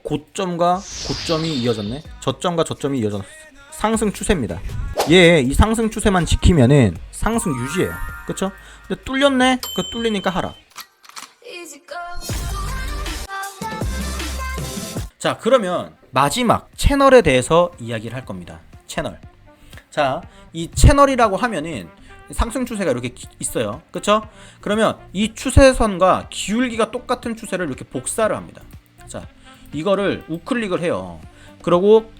고점과 고점이 이어졌네. 저점과 저점이 이어졌어. 상승 추세입니다. 이 상승 추세만 지키면은 상승 유지예요. 그쵸? 근데 뚫렸네? 그 뚫리니까 하락. 자, 그러면 마지막 채널에 대해서 이야기를 할 겁니다. 채널. 자, 이 채널이라고 하면은 상승 추세가 이렇게 있어요. 그쵸? 그러면 이 추세선과 기울기가 똑같은 추세를 이렇게 복사를 합니다. 자, 이거를 우클릭을 해요. 그리고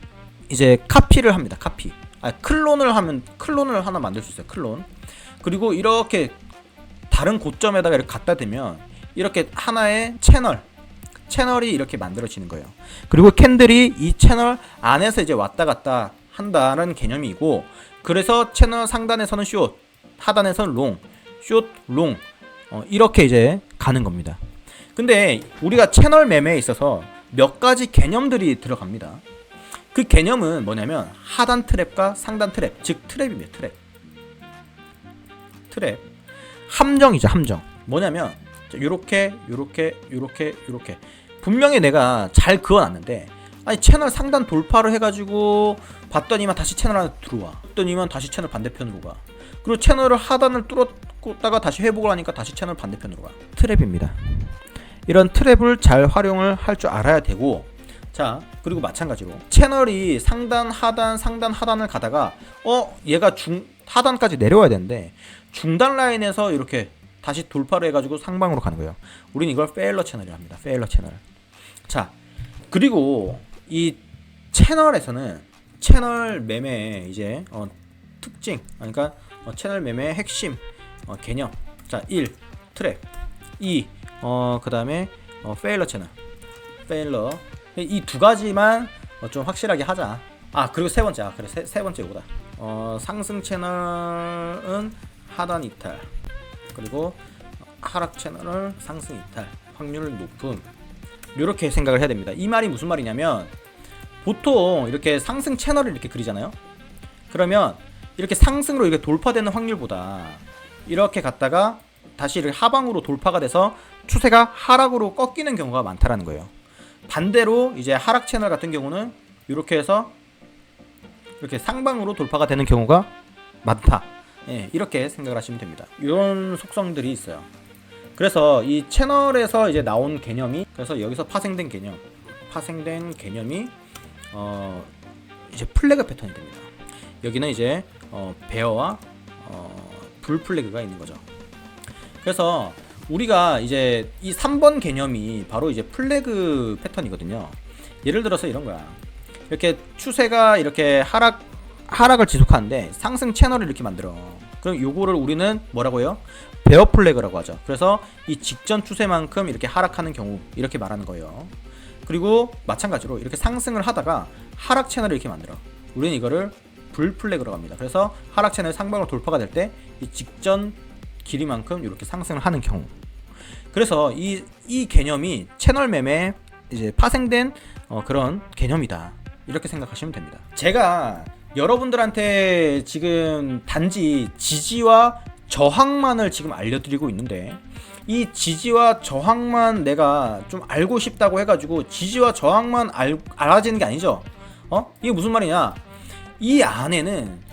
이제 카피를 합니다. 카피. 클론을 하면 클론을 하나 만들 수 있어요. 클론. 그리고 이렇게 다른 고점에다가 이렇게 갖다 대면 이렇게 하나의 채널이 이렇게 만들어지는 거예요. 그리고 캔들이 이 채널 안에서 이제 왔다 갔다 한다는 개념이고, 그래서 채널 상단에서는 숏, 하단에서는 롱, 숏, 롱, 이렇게 이제 가는 겁니다. 근데 우리가 채널 매매에 있어서 몇 가지 개념들이 들어갑니다. 그 개념은 뭐냐면 하단 트랩과 상단 트랩, 즉 트랩입니다. 트랩. 함정이죠. 함정. 뭐냐면 요렇게 분명히 내가 잘 그어놨는데, 아니 채널 상단 돌파를 해가지고 봤더니만 다시 채널 안에 들어와. 봤더니만 다시 채널 반대편으로 가. 그리고 채널을 하단을 뚫었다가 다시 회복을 하니까 다시 채널 반대편으로 가. 트랩입니다. 이런 트랩을 잘 활용을 할 줄 알아야 되고, 자, 그리고 마찬가지로 채널이 상단 하단 상단 하단을 가다가 얘가 하단까지 내려와야 되는데 중단 라인에서 이렇게 다시 돌파를 해가지고 상방으로 가는 거예요. 우린 이걸 페일러 채널이라 합니다. 페일러 채널. 자, 그리고 이 채널에서는 채널 매매의 이제 특징, 그러니까 채널 매매의 핵심 개념. 자, 1. 트랩. 2. 그 다음에 페일러 채널. 페일러. 이 두 가지만 좀 확실하게 하자. 그리고 세 번째. 그래, 세 번째 이거다. 상승 채널은 하단 이탈, 그리고 하락 채널을 상승 이탈 확률 높음, 이렇게 생각을 해야 됩니다. 이 말이 무슨 말이냐면, 보통 이렇게 상승 채널을 이렇게 그리잖아요. 그러면 이렇게 상승으로 이렇게 돌파되는 확률보다 이렇게 갔다가 다시 이렇게 하방으로 돌파가 돼서 추세가 하락으로 꺾이는 경우가 많다라는 거예요. 반대로 이제 하락 채널 같은 경우는 이렇게 해서 이렇게 상방으로 돌파가 되는 경우가 많다. 이렇게 생각을 하시면 됩니다. 이런 속성들이 있어요. 그래서 이 채널에서 이제 나온 개념이, 그래서 여기서 파생된 개념이 이제 플래그 패턴이 됩니다. 여기는 이제 베어와 불 플래그가 있는 거죠. 그래서 우리가 이제 이 3번 개념이 바로 이제 플래그 패턴이거든요. 예를 들어서 이런 거야. 이렇게 추세가 이렇게 하락을 지속하는데 상승 채널을 이렇게 만들어. 그럼 요거를 우리는 뭐라고 해요? 베어 플래그라고 하죠. 그래서 이 직전 추세만큼 이렇게 하락하는 경우, 이렇게 말하는 거예요. 그리고 마찬가지로 이렇게 상승을 하다가 하락 채널을 이렇게 만들어. 우리는 이거를 불 플래그라고 합니다. 그래서 하락 채널 상방으로 돌파가 될 때 이 직전 길이만큼 이렇게 상승을 하는 경우. 그래서 이 개념이 채널 매매에 이제 파생된 그런 개념이다. 이렇게 생각하시면 됩니다. 제가 여러분들한테 지금 단지 지지와 저항만을 지금 알려드리고 있는데, 이 지지와 저항만 내가 좀 알고 싶다고 해가지고 지지와 저항만 알아지는 게 아니죠. 이게 무슨 말이냐? 이 안에는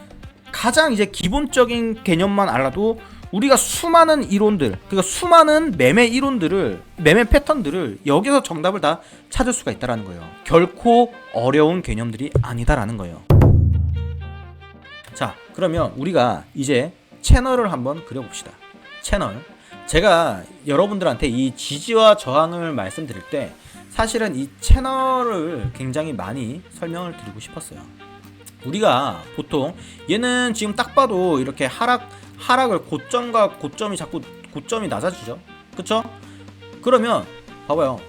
가장 이제 기본적인 개념만 알아도 우리가 수많은 이론들, 그러니까 수많은 매매 이론들을, 매매 패턴들을 여기서 정답을 다 찾을 수가 있다라는 거예요. 결코 어려운 개념들이 아니다라는 거예요. 자, 그러면 우리가 이제 채널을 한번 그려봅시다. 채널. 제가 여러분들한테 이 지지와 저항을 말씀드릴 때 사실은 이 채널을 굉장히 많이 설명을 드리고 싶었어요. 우리가 보통 얘는 지금 딱 봐도 이렇게 하락을 고점과 고점이 자꾸 고점이 낮아지죠. 그쵸? 그러면 봐봐요.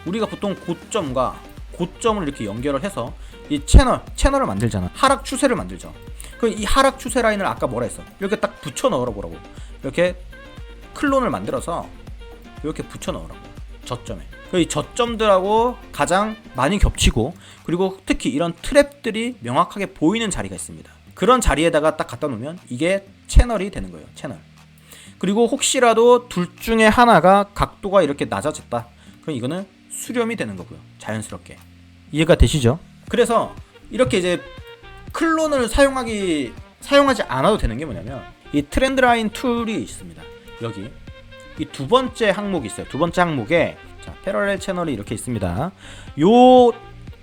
우리가 보통 고점과 고점을 이렇게 연결을 해서 이 채널을 만들잖아. 하락 추세를 만들죠. 그럼 이 하락 추세 라인을 아까 뭐라 했어? 이렇게 딱 붙여 넣으라 보라고. 이렇게 클론을 만들어서 이렇게 붙여 넣으라고. 저점에. 이 저점들하고 가장 많이 겹치고, 그리고 특히 이런 트랩들이 명확하게 보이는 자리가 있습니다. 그런 자리에다가 딱 갖다 놓으면 이게 채널이 되는 거예요. 채널. 그리고 혹시라도 둘 중에 하나가 각도가 이렇게 낮아졌다. 그럼 이거는 수렴이 되는 거고요. 자연스럽게. 이해가 되시죠? 그래서 이렇게 이제 클론을 사용하지 않아도 되는 게 뭐냐면 이 트렌드 라인 툴이 있습니다. 여기 이 두 번째 항목이 있어요. 두 번째 항목에 자, 패러렐 채널이 이렇게 있습니다. 요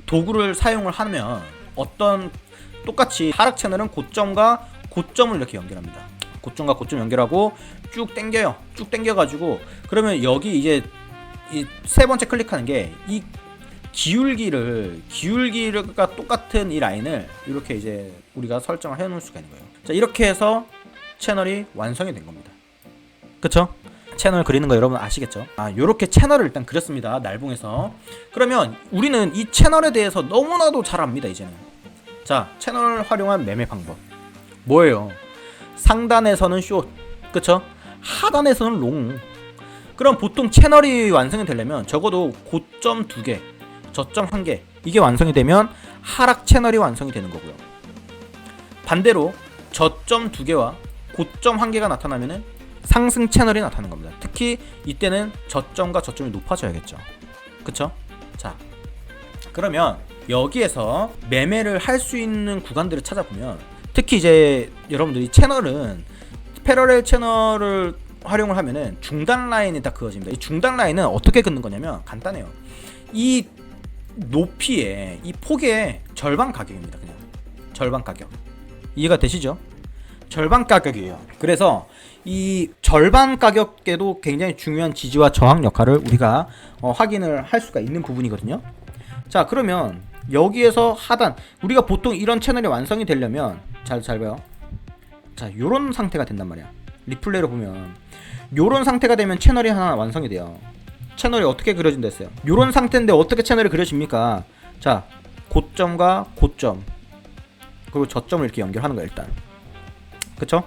도구를 사용을 하면 똑같이 하락 채널은 고점과 고점을 이렇게 연결합니다. 고점과 고점 연결하고 쭉 당겨요. 쭉 당겨가지고 그러면 여기 이제 이 세 번째 클릭하는 게 이 기울기가 똑같은 이 라인을 이렇게 이제 우리가 설정을 해 놓을 수가 있는 거예요. 자, 이렇게 해서 채널이 완성이 된 겁니다. 그쵸? 채널 그리는 거 여러분 아시겠죠? 요렇게 채널을 일단 그렸습니다. 날봉에서. 그러면 우리는 이 채널에 대해서 너무나도 잘 압니다, 이제는. 자, 채널을 활용한 매매 방법. 뭐예요? 상단에서는 숏, 그쵸? 하단에서는 롱. 그럼 보통 채널이 완성이 되려면 적어도 고점 2개, 저점 1개, 이게 완성이 되면 하락 채널이 완성이 되는 거고요. 반대로 저점 2개와 고점 1개가 나타나면은 상승 채널이 나타나는 겁니다. 특히 이때는 저점과 저점이 높아져야겠죠. 그쵸? 자, 그러면 여기에서 매매를 할 수 있는 구간들을 찾아보면, 특히 이제 여러분들이 채널은 패러렐 채널을 활용을 하면은 중단 라인이 딱 그어집니다. 이 중단 라인은 어떻게 긋는 거냐면 간단해요. 이 높이에 이 폭의 절반 가격입니다. 그냥 절반 가격. 이해가 되시죠? 절반 가격이에요. 그래서 이 절반 가격에도 굉장히 중요한 지지와 저항 역할을 우리가 확인을 할 수가 있는 부분이거든요. 자, 그러면 여기에서 하단, 우리가 보통 이런 채널이 완성이 되려면 잘 봐요. 자, 요런 상태가 된단 말이야. 리플레이로 보면 요런 상태가 되면 채널이 하나 완성이 돼요. 채널이 어떻게 그려진다 했어요? 요런 상태인데 어떻게 채널이 그려집니까? 자, 고점과 고점 그리고 저점을 이렇게 연결하는 거예요, 일단. 그쵸?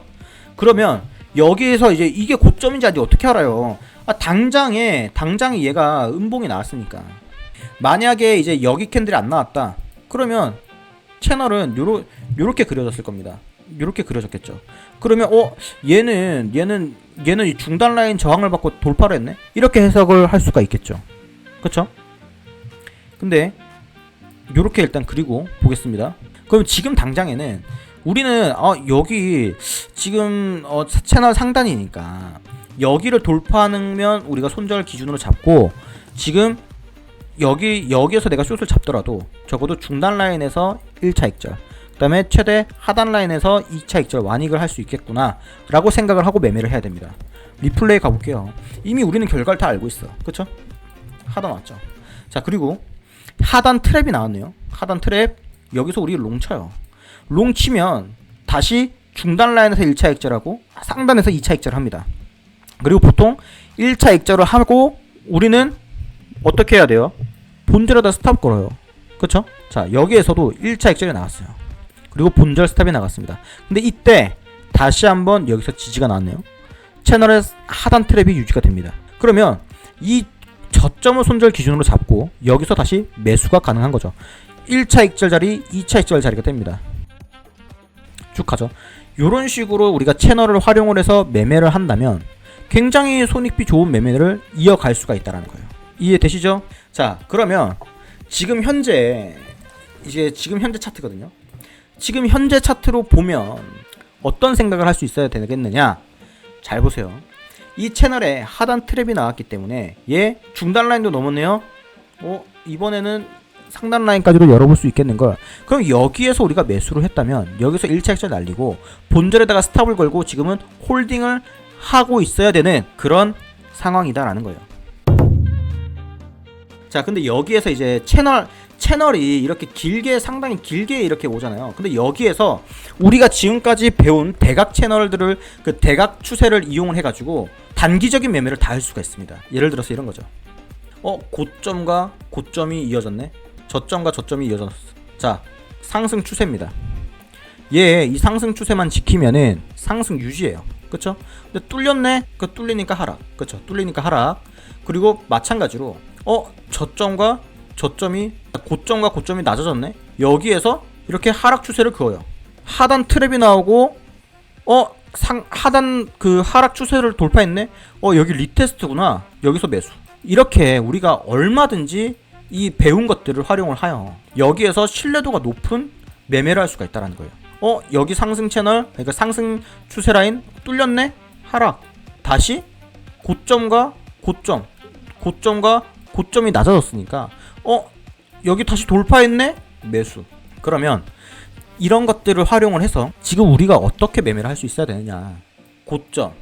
그러면 여기에서 이제 이게 고점인지 아닌지 어떻게 알아요? 당장에 얘가 음봉이 나왔으니까. 만약에 이제 여기 캔들이 안 나왔다, 그러면 채널은 요렇게 그려졌을 겁니다. 요렇게 그려졌겠죠. 그러면 얘는 이 중단 라인 저항을 받고 돌파를 했네? 이렇게 해석을 할 수가 있겠죠. 그쵸? 근데 요렇게 일단 그리고 보겠습니다. 그럼 지금 당장에는 우리는 여기 지금 채널 상단이니까 여기를 돌파하면 우리가 손절 기준으로 잡고, 지금 여기에서 내가 숏을 잡더라도 적어도 중단 라인에서 1차 익절, 그 다음에 최대 하단 라인에서 2차 익절 완익을 할 수 있겠구나 라고 생각을 하고 매매를 해야 됩니다. 리플레이 가볼게요. 이미 우리는 결과를 다 알고 있어. 그쵸? 하단 왔죠. 자, 그리고 하단 트랩이 나왔네요. 하단 트랩, 여기서 우리 롱 쳐요. 롱 치면 다시 중단 라인에서 1차 익절하고 상단에서 2차 익절을 합니다. 그리고 보통 1차 익절을 하고 우리는 어떻게 해야 돼요? 본절에다 스탑 걸어요. 그쵸? 자, 여기에서도 1차 익절이 나왔어요. 그리고 본절 스탑이 나갔습니다. 근데 이때 다시 한번 여기서 지지가 나왔네요. 채널의 하단 트랩이 유지가 됩니다. 그러면 이 저점을 손절 기준으로 잡고 여기서 다시 매수가 가능한 거죠. 1차 익절 자리, 2차 익절 자리가 됩니다. 쭉 가죠. 이런 식으로 우리가 채널을 활용을 해서 매매를 한다면 굉장히 손익비 좋은 매매를 이어갈 수가 있다는 거예요. 이해되시죠? 자, 그러면 지금 현재 차트거든요. 지금 현재 차트로 보면 어떤 생각을 할 수 있어야 되겠느냐? 잘 보세요. 이 채널에 하단 트랩이 나왔기 때문에 얘 중단 라인도 넘었네요. 이번에는 상단 라인까지도 열어볼 수 있겠는걸. 그럼 여기에서 우리가 매수를 했다면 여기서 1차 액션 날리고 본절에다가 스탑을 걸고 지금은 홀딩을 하고 있어야 되는 그런 상황이다라는 거예요. 자, 근데 여기에서 이제 채널이 이렇게 상당히 길게 이렇게 오잖아요. 근데 여기에서 우리가 지금까지 배운 대각 채널들을, 그 대각 추세를 이용을 해가지고 단기적인 매매를 다 할 수가 있습니다. 예를 들어서 이런 거죠. 고점과 고점이 이어졌네. 저점과 저점이 이어졌어. 자, 상승 추세입니다. 이 상승 추세만 지키면은 상승 유지예요. 그쵸? 근데 뚫렸네? 뚫리니까 하락. 그쵸? 뚫리니까 하락. 그리고 마찬가지로 저점과 고점이 낮아졌네? 여기에서 이렇게 하락 추세를 그어요. 하단 트랩이 나오고 하단 그 하락 추세를 돌파했네? 여기 리테스트구나. 여기서 매수. 이렇게 우리가 얼마든지 이 배운 것들을 활용을 하여 여기에서 신뢰도가 높은 매매를 할 수가 있다는 거예요. 여기 상승 채널, 그러니까 상승 추세 라인 뚫렸네? 하락. 다시 고점과 고점이 낮아졌으니까 여기 다시 돌파했네? 매수. 그러면 이런 것들을 활용을 해서 지금 우리가 어떻게 매매를 할 수 있어야 되느냐. 고점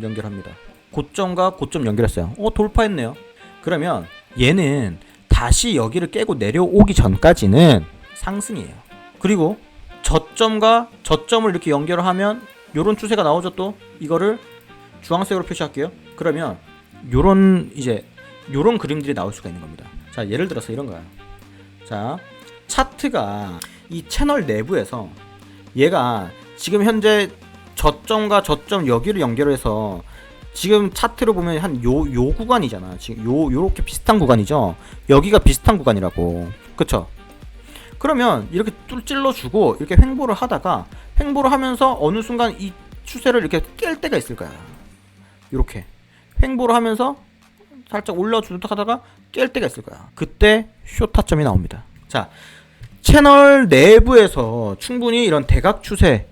연결합니다. 고점과 고점 연결했어요. 돌파했네요. 그러면 얘는 다시 여기를 깨고 내려오기 전까지는 상승이에요. 그리고 저점과 저점을 이렇게 연결을 하면 요런 추세가 나오죠. 또 이거를 주황색으로 표시할게요. 그러면 요런 그림들이 나올 수가 있는 겁니다. 자, 예를 들어서 이런 거야. 자, 차트가 이 채널 내부에서 얘가 지금 현재 저점과 저점 여기를 연결해서 지금 차트로 보면 한 요 구간이잖아. 지금 요렇게 비슷한 구간이죠. 여기가 비슷한 구간이라고. 그쵸? 그러면 이렇게 찔러주고 이렇게 횡보를 하다가 횡보를 하면서 어느 순간 이 추세를 이렇게 깰 때가 있을 거야. 이렇게 횡보를 하면서 살짝 올려주다 하다가 깰 때가 있을 거야. 그때 쇼타점이 나옵니다. 자, 채널 내부에서 충분히 이런 대각 추세,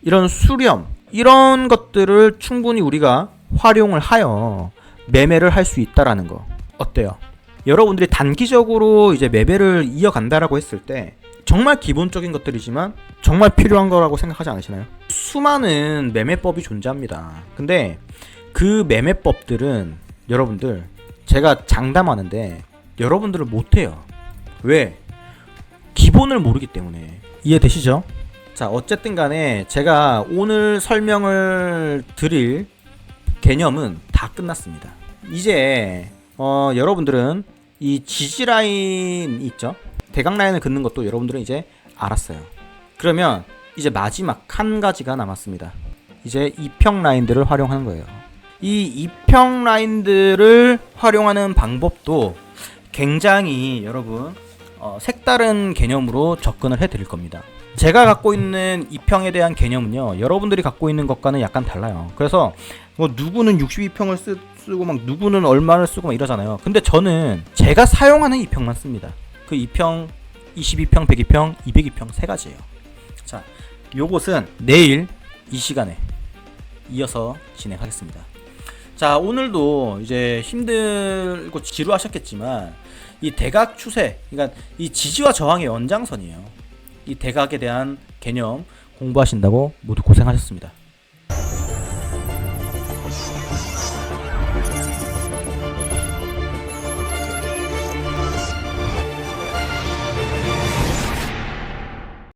이런 수렴, 이런 것들을 충분히 우리가 활용을 하여 매매를 할 수 있다라는 거 어때요? 여러분들이 단기적으로 이제 매매를 이어간다라고 했을 때 정말 기본적인 것들이지만 정말 필요한 거라고 생각하지 않으시나요? 수많은 매매법이 존재합니다. 근데 그 매매법들은 여러분들 제가 장담하는데 여러분들은 못해요. 왜? 기본을 모르기 때문에. 이해되시죠? 자, 어쨌든 간에 제가 오늘 설명을 드릴 개념은 다 끝났습니다. 이제 여러분들은 이 지지라인 있죠? 대각라인을 긋는 것도 여러분들은 이제 알았어요. 그러면 이제 마지막 한 가지가 남았습니다. 이제 이평 라인들을 활용하는 거예요. 이 이평 라인들을 활용하는 방법도 굉장히 여러분 색다른 개념으로 접근을 해드릴 겁니다. 제가 갖고 있는 이평에 대한 개념은요, 여러분들이 갖고 있는 것과는 약간 달라요. 그래서 뭐 누구는 62평을 쓰고 막 누구는 얼마를 쓰고 막 이러잖아요. 근데 저는 제가 사용하는 이평만 씁니다. 그 이평, 22평, 102평, 202평 세 가지예요. 자, 요것은 내일 이 시간에 이어서 진행하겠습니다. 자, 오늘도 이제 힘들고 지루하셨겠지만 이 대각 추세, 그러니까 이 지지와 저항의 연장선이에요. 이 대각에 대한 개념 공부하신다고 모두 고생하셨습니다.